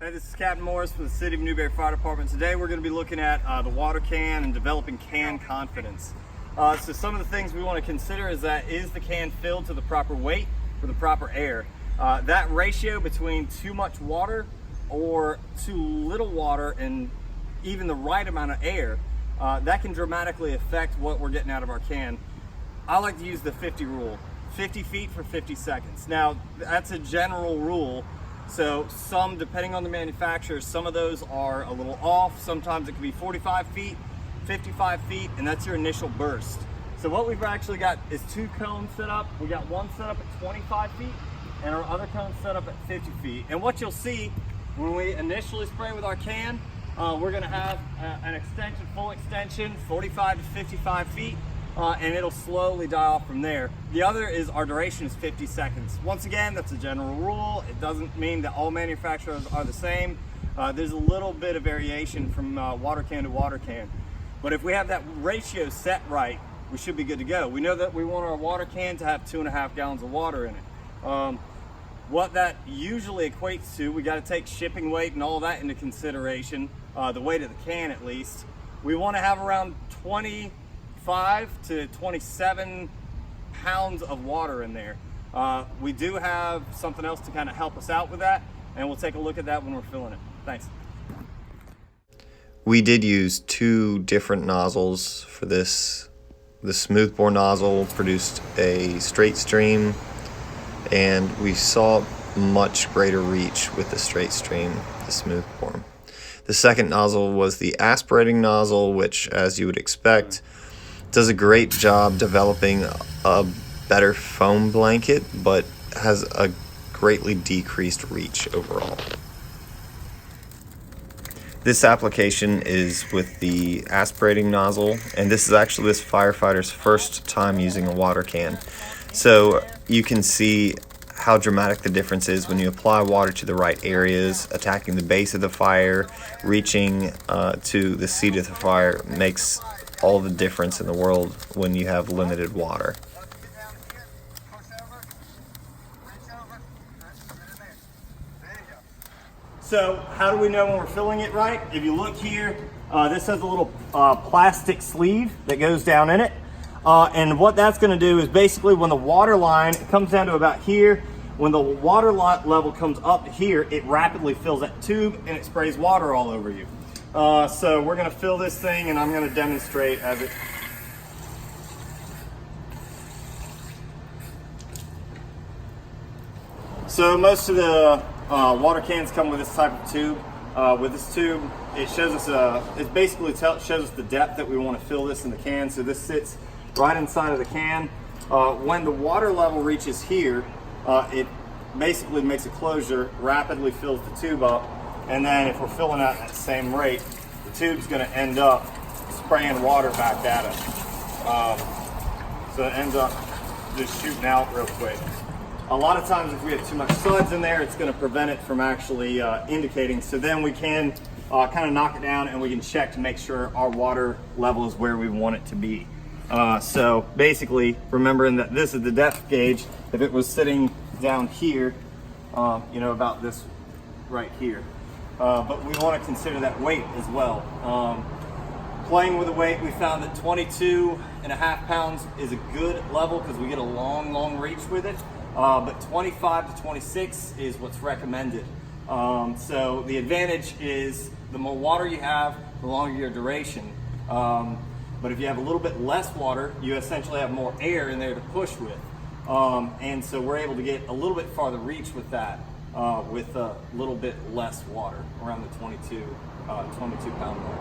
Hey, this is Captain Morris from the City of Newberry Fire Department. Today we're going to be looking at the water can and developing can confidence. So some of the things we want to consider is the can filled to the proper weight for the proper air? That ratio between too much water or too little water and even the right amount of air, that can dramatically affect what we're getting out of our can. I like to use the 50 rule, 50 feet for 50 seconds. Now, that's a general rule. So some, depending on the manufacturer, some of those are a little off. Sometimes it can be 45 feet, 55 feet, and that's your initial burst. So what we've actually got is two cones set up. We got one set up at 25 feet and our other cone set up at 50 feet. And what you'll see when we initially spray with our can, we're gonna have an extension, full extension, 45 to 55 feet. And it'll slowly die off from there. The other is our duration is 50 seconds. Once again, that's a general rule. It doesn't mean that all manufacturers are the same. There's a little bit of variation from water can to water can. But if we have that ratio set right, we should be good to go. We know that we want our water can to have 2.5 gallons of water in it. What that usually equates to, we got to take shipping weight and all that into consideration, the weight of the can at least. We want to have around 25 to 27 pounds of water in there. We do have something else to kind of help us out with that, and we'll take a look at that when we're filling it. Thanks. We did use two different nozzles for this. The smoothbore nozzle produced a straight stream, and we saw much greater reach with the straight stream, the smoothbore. The second nozzle was the aspirating nozzle, which, as you would expect, does a great job developing a better foam blanket, but has a greatly decreased reach overall. This application is with the aspirating nozzle, and this is actually this firefighter's first time using a water can. So you can see how dramatic the difference is when you apply water to the right areas, attacking the base of the fire, reaching to the seat of the fire makes all the difference in the world when you have limited water. So how do we know when we're filling it right? If you look here, this has a little plastic sleeve that goes down in it. And what that's gonna do is basically when the water line comes down to about here, when the water level comes up to here, it rapidly fills that tube and it sprays water all over you. So we're gonna fill this thing and I'm gonna demonstrate as it. So most of the water cans come with this type of tube. With this tube, it shows us it basically shows us the depth that we want to fill this in the can. So this sits right inside of the can. When the water level reaches here, it basically makes a closure, rapidly fills the tube up, and then if we're filling out at the same rate, the tube's going to end up spraying water back at us. So it ends up just shooting out real quick. A lot of times if we have too much suds in there, it's going to prevent it from actually indicating. So then we can kind of knock it down and we can check to make sure our water level is where we want it to be. So basically, remembering that this is the depth gauge, if it was sitting down here, you know, about this right here. But we want to consider that weight as well. Playing with the weight, we found that 22.5 pounds is a good level because we get a long reach with it. But 25 to 26 is what's recommended. So the advantage is the more water you have, the longer your duration. But if you have a little bit less water, you essentially have more air in there to push with. And so we're able to get a little bit farther reach with that, with a little bit less water, around the 22 pound mark.